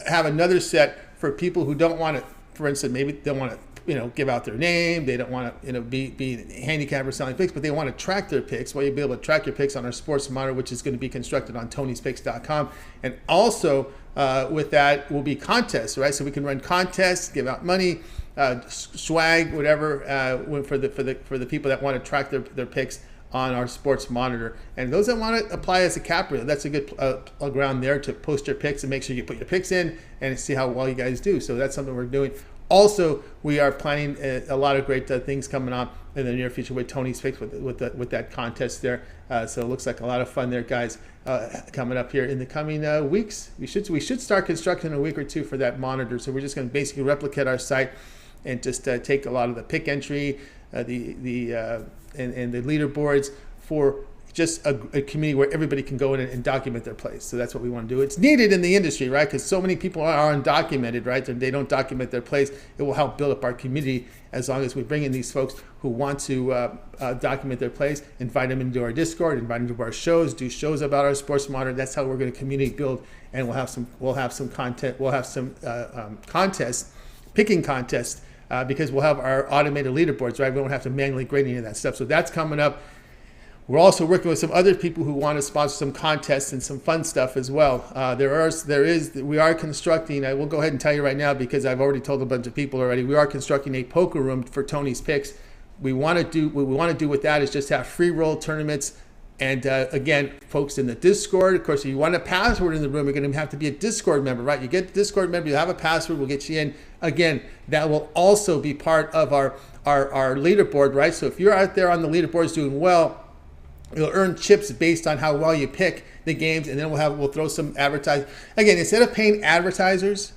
have another set for people who don't want to. For instance, maybe they want to give out their name. They don't want to be handicappers selling picks, but they want to track their picks. Well, you'll be able to track your picks on our sports monitor, which is going to be constructed on Tony'sPicks.com. And also with that will be contests, right? So we can run contests, give out money, swag, whatever, for the people that want to track their picks on our sports monitor. And those that want to apply as a capper, that's a good ground there to post your picks and make sure you put your picks in and see how well you guys do. So that's something we're doing. Also, we are planning a lot of great things coming up in the near future with Tony's Picks with that contest there. So it looks like a lot of fun there, guys, coming up here in the coming weeks. We should start construction in a week or two for that monitor. So we're just going to basically replicate our site and just take a lot of the pick entry, and the leaderboards for just a community where everybody can go in and document their plays. So that's what we want to do. It's needed in the industry, right? Because so many people are undocumented, right? They don't document their plays. It will help build up our community as long as we bring in these folks who want to document their plays, invite them into our Discord, invite them to our shows, do shows about our sports monitor. That's how we're going to community build, and we'll have some content. We'll have some contests, picking contests, because we'll have our automated leaderboards, right? We don't have to manually grade any of that stuff. So that's coming up. We're also working with some other people who want to sponsor some contests and some fun stuff as well. We are constructing, I will go ahead and tell you right now because I've already told a bunch of people already, we are constructing a poker room for Tony's Picks. What we want to do with that is just have free roll tournaments. And again, folks in the Discord, of course, if you want a password in the room, you're going to have to be a Discord member, right? You get the Discord member, you have a password, we'll get you in. Again, that will also be part of our leaderboard, right? So if you're out there on the leaderboards doing well, you'll earn chips based on how well you pick the games, and then we'll throw some advertising. Again, instead of paying advertisers,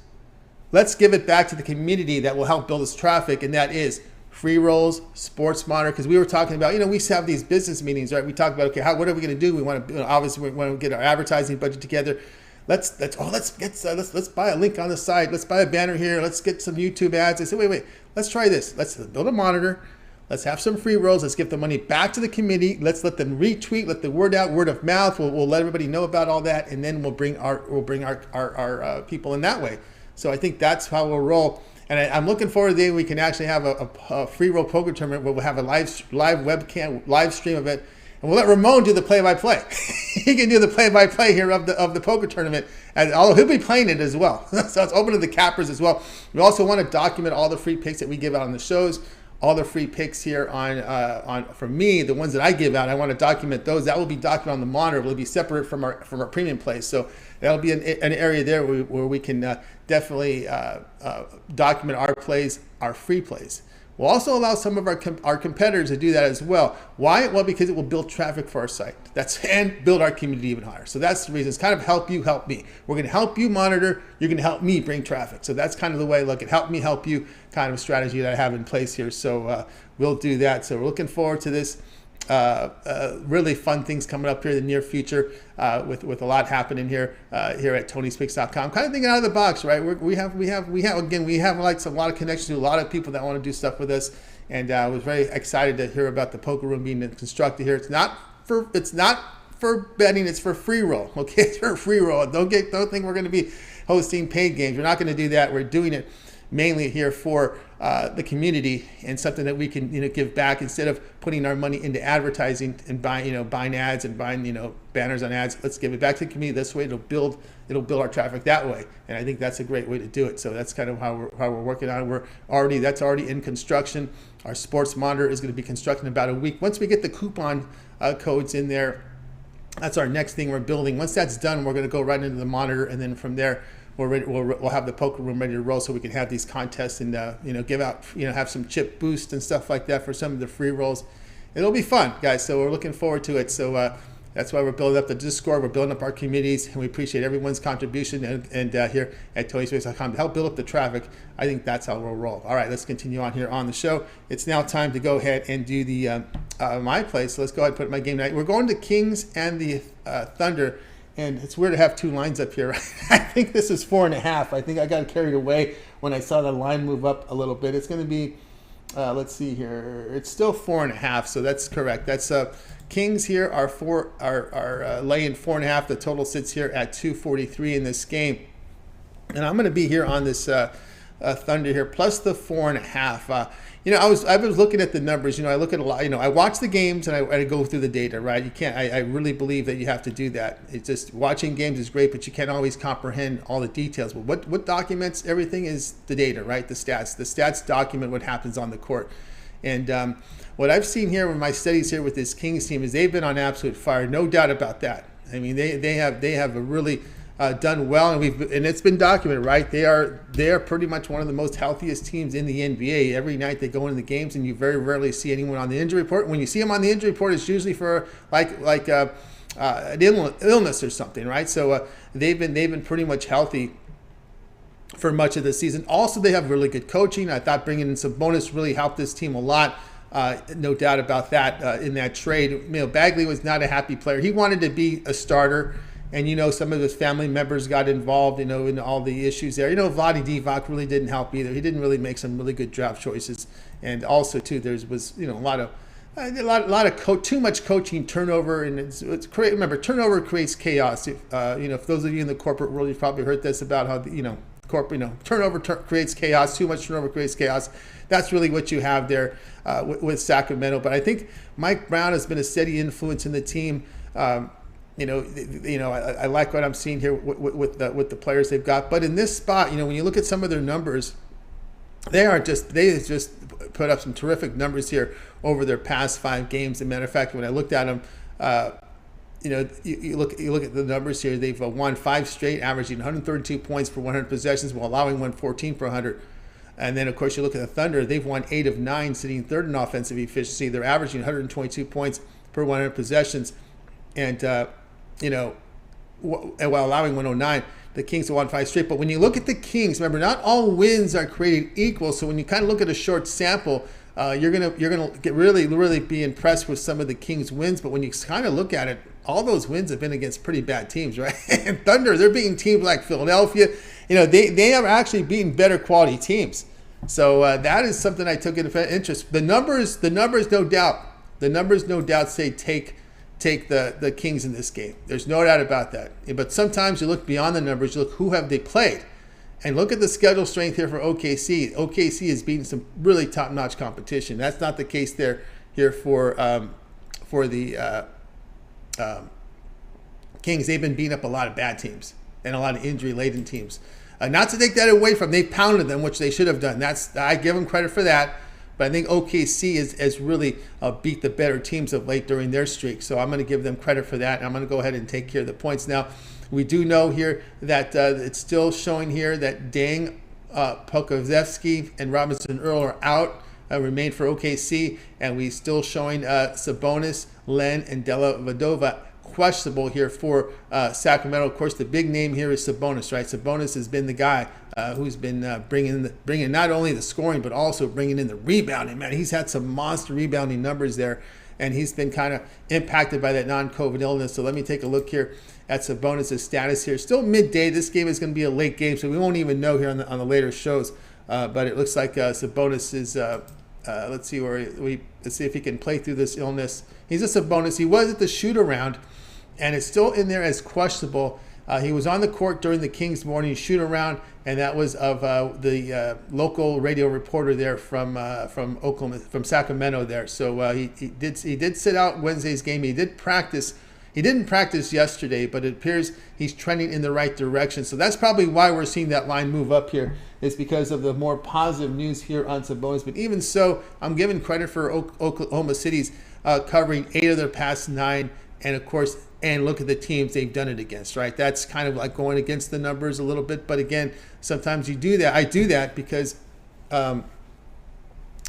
let's give it back to the community that will help build this traffic, and that is free rolls, sports monitor. Because we were talking about, we have these business meetings, right? We talk about, okay, what are we going to do? We want to, obviously, we want to get our advertising budget together. Let's buy a link on the side. Let's buy a banner here. Let's get some YouTube ads. I said, wait, let's try this. Let's build a monitor. Let's have some free rolls. Let's give the money back to the committee. Let's let them retweet. Let the word out, word of mouth. We'll let everybody know about all that, and then we'll bring our people in that way. So I think that's how we'll roll. And I'm looking forward to the day we can actually have a free roll poker tournament where we'll have a live webcam, live stream of it, and we'll let Ramon do the play-by-play. He can do the play-by-play here of the poker tournament, and although he'll be playing it as well. So it's open to the cappers as well. We also want to document all the free picks that we give out on the shows. All the free picks here on from me, the ones that I give out, I want to document those. That will be documented on the monitor. It will be separate from our premium plays. So that'll be an area there where we can definitely document our plays, our free plays. We'll also allow some of our competitors to do that as well. Why? Well, because it will build traffic for our site. And build our community even higher. So that's the reason. It's kind of help you, help me. We're going to help you monitor. You're going to help me bring traffic. So that's kind of the way I look at help me, help you kind of strategy that I have in place here. So we'll do that. So we're looking forward to this. Really fun things coming up here in the near future with a lot happening here at Tony'sPicks.com. Kind of thinking out of the box, right? We have like a lot of connections to a lot of people that want to do stuff with us, and I was very excited to hear about the poker room being constructed here. It's not for betting, it's for free roll. Okay, it's for free roll. Don't think we're going to be hosting paid games. We're not going to do that. We're doing it mainly here for the community and something that we can give back instead of putting our money into advertising and buying ads and buying banners on ads. Let's give it back to the community. This way it'll build our traffic that way, and I think that's a great way to do it. So that's kind of how we're working on it. That's already in construction. Our sports monitor is going to be constructed in about a week. Once we get the coupon codes in there, that's our next thing we're building. Once that's done, we're going to go right into the monitor, and then from there we'll have the poker room ready to roll so we can have these contests and give out have some chip boost and stuff like that for some of the free rolls. It'll be fun, guys. So we're looking forward to it. So that's why we're building up the Discord. We're building up our communities, and we appreciate everyone's contribution and here at Tony'sPicks.com to help build up the traffic. I think that's how we'll roll. All right, let's continue on here on the show. It's now time to go ahead and do the my play. So let's go ahead and put my game night. We're going to Kings and the Thunder. And it's weird to have two lines up here. I think this is 4.5. I think I got carried away when I saw the line move up a little bit. It's going to be, let's see here. It's still 4.5, so that's correct. That's Kings here are laying 4.5. The total sits here at 243 in this game. And I'm going to be here on this Thunder here, plus the 4.5. I was looking at the numbers. I look at a lot. I watch the games and I go through the data. Right? You can't. I really believe that you have to do that. It's just watching games is great, but you can't always comprehend all the details. But what documents everything is the data, right? The stats. The stats document what happens on the court. And what I've seen here with my studies here with this Kings team is they've been on absolute fire, no doubt about that. I mean, they have a really done well, and it's been documented, right? They are pretty much one of the most healthiest teams in the NBA. Every night they go into the games, and you very rarely see anyone on the injury report. When you see them on the injury report, it's usually for an illness or something, right? So they've been pretty much healthy for much of the season. Also, they have really good coaching. I thought bringing in Sabonis really helped this team a lot. No doubt about that in that trade. Bagley was not a happy player. He wanted to be a starter, and some of his family members got involved, in all the issues there. Vlade Divac really didn't help either. He didn't really make some really good draft choices, and also too there was a lot of too much coaching turnover, and remember, turnover creates chaos. If those of you in the corporate world, you've probably heard this about how turnover creates chaos. Too much turnover creates chaos. That's really what you have there with Sacramento. But I think Mike Brown has been a steady influence in the team. I like what I'm seeing here with the players they've got. But in this spot, when you look at some of their numbers, they just put up some terrific numbers here over their past 5 games. As a matter of fact, when I looked at them, you look at the numbers here. They've won 5 straight, averaging 132 points per 100 possessions, while allowing 114 per 100. And then, of course, you look at the Thunder. They've won 8 of 9, sitting third in offensive efficiency. They're averaging 122 points per 100 possessions, and while allowing 109. The Kings have won 5 straight. But when you look at the Kings, remember, not all wins are created equal. So when you kind of look at a short sample, you're gonna get really be impressed with some of the Kings wins. But when you kind of look at it, all those wins have been against pretty bad teams, right? And Thunder, they're beating teams like Philadelphia. They are actually beating better quality teams. So that is something I took into interest. The numbers, no doubt say take the Kings in this game. There's no doubt about that. But sometimes you look beyond the numbers. You look, who have they played? And look at the schedule strength here for OKC. OKC has beaten some really top-notch competition. That's not the case here for the Kings. They've been beating up a lot of bad teams and a lot of injury-laden teams. Not to take that away from, they pounded them, which they should have done. I give them credit for that. But I think OKC has really beat the better teams of late during their streak. So I'm going to give them credit for that. And I'm going to go ahead and take care of the points. Now, we do know here that it's still showing here that Deng, Pokusevski, and Robinson Earl are out, remain for OKC. And we still showing Sabonis, Len, and Della Vadova questionable here for Sacramento. Of course, the big name here is Sabonis, right? Sabonis has been the guy who's been bringing not only the scoring, but also bringing in the rebounding. Man, he's had some monster rebounding numbers there, and he's been kind of impacted by that non-COVID illness. So let me take a look here at Sabonis' status here. Still midday. This game is going to be a late game, so we won't even know here on the later shows. But it looks like Sabonis is. Let's see let's see if he can play through this illness. He's a Sabonis. He was at the shoot-around, and it's still in there as questionable. He was on the court during the Kings morning shoot-around, and that was of the local radio reporter there from Oklahoma, from Sacramento there. So he did sit out Wednesday's game. He did practice. He didn't practice yesterday, but it appears he's trending in the right direction. So that's probably why we're seeing that line move up here, is because of the more positive news here on Sabonis. But even so, I'm giving credit for Oklahoma City's covering 8 of their past 9, and of course, and look at the teams they've done it against, right? That's kind of like going against the numbers a little bit. But again, sometimes you do that. I do that because,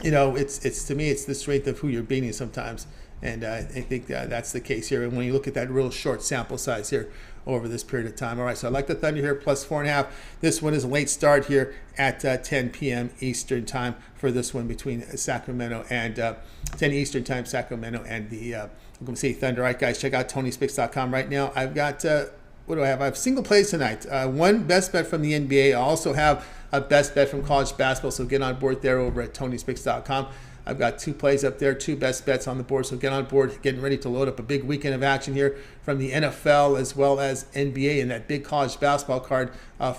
it's to me, it's the strength of who you're beating sometimes. And I think that's the case here. And when you look at that real short sample size here over this period of time. All right, so I like the Thunder here, plus 4.5. This one is a late start here at 10 p.m. Eastern time for this one between Sacramento and 10 Eastern time, Sacramento and the Oklahoma City Thunder. All right, guys, check out TonySpix.com right now. I've got, what do I have? I have single plays tonight. One best bet from the NBA. I also have a best bet from college basketball, so get on board there over at TonySpix.com. I've got 2 plays up there, 2 best bets on the board. So get on board, getting ready to load up a big weekend of action here from the NFL as well as NBA and that big college basketball card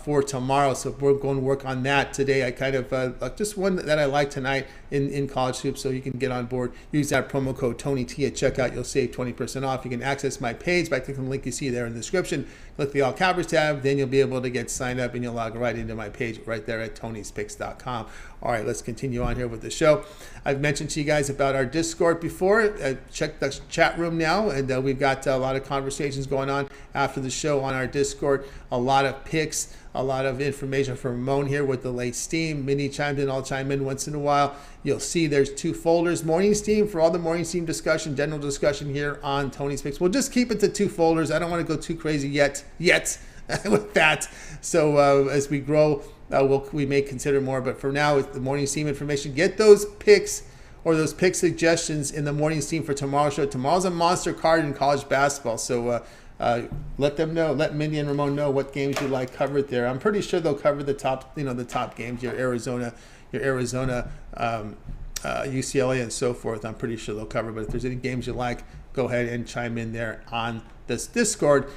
for tomorrow. So we're going to work on that today. I kind of just one that I like tonight in college hoops. So you can get on board. Use that promo code TonyT at checkout. You'll save 20% off. You can access my page by clicking the link you see there in the description. Click the All Cappers tab. Then you'll be able to get signed up and you'll log right into my page right there at Tony'sPicks.com. All right, let's continue on here with the show. I've mentioned to you guys about our Discord before. Check the chat room now, and we've got a lot of conversations going on after the show on our Discord. A lot of picks, a lot of information from Ramon here with the late steam. Mindy chimed in, I'll chime in once in a while. You'll see there's 2 folders. Morning steam for all the morning steam discussion, general discussion here on Tony's Picks. We'll just keep it to 2 folders. I don't want to go too crazy yet with that. So as we grow, we may consider more, but for now, with the morning steam information, get those picks or those pick suggestions in the morning steam for tomorrow's show. Tomorrow's a monster card in college basketball, so let them know, let Mindy and Ramon know what games you like covered there. I'm pretty sure they'll cover the top, the top games, your Arizona, UCLA, and so forth. I'm pretty sure they'll cover. But if there's any games you like, go ahead and chime in there on this Discord.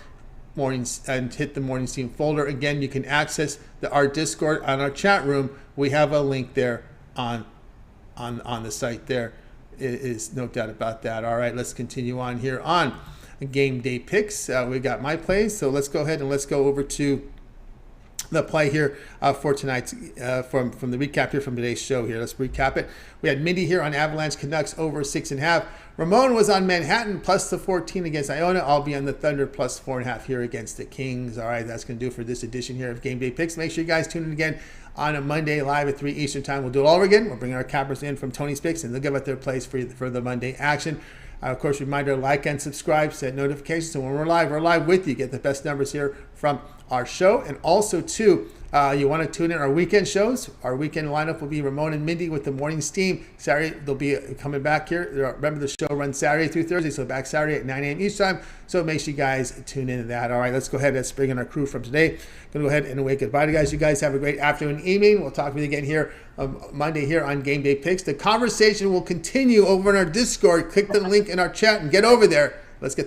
Mornings and hit the morning steam folder. Again, you can access our Discord on our chat room. We have a link there on the site. There is no doubt about that. All right, let's continue on here on game day picks. We got my plays, so let's go ahead and let's go over to the play here for tonight from the recap here from today's show here. Let's recap it. We had Mindy here on Avalanche Canucks over 6.5. Ramon was on Manhattan plus the 14 against Iona. I'll be on the Thunder plus 4.5 here against the Kings. All right, that's going to do it for this edition here of Game Day Picks. Make sure you guys tune in again on a Monday live at 3 Eastern Time. We'll do it all over again. We'll bring our cappers in from Tony's Picks, and they'll give out their plays for the Monday action. Of course, reminder, like and subscribe, set notifications. So when we're live with you. Get the best numbers here from our show. And also, too, you want to tune in our weekend shows. Our weekend lineup will be Ramon and Mindy with the morning steam. Saturday, they'll be coming back here. Remember, the show runs Saturday through Thursday, so back Saturday at 9 a.m. each time. So make sure you guys tune into that. All right, let's go ahead. Let's bring in our crew from today. Going to go ahead and wave goodbye to guys. You guys have a great afternoon, evening. We'll talk with you again here Monday here on Game Day Picks. The conversation will continue over in our Discord. Click the link in our chat and get over there. Let's get the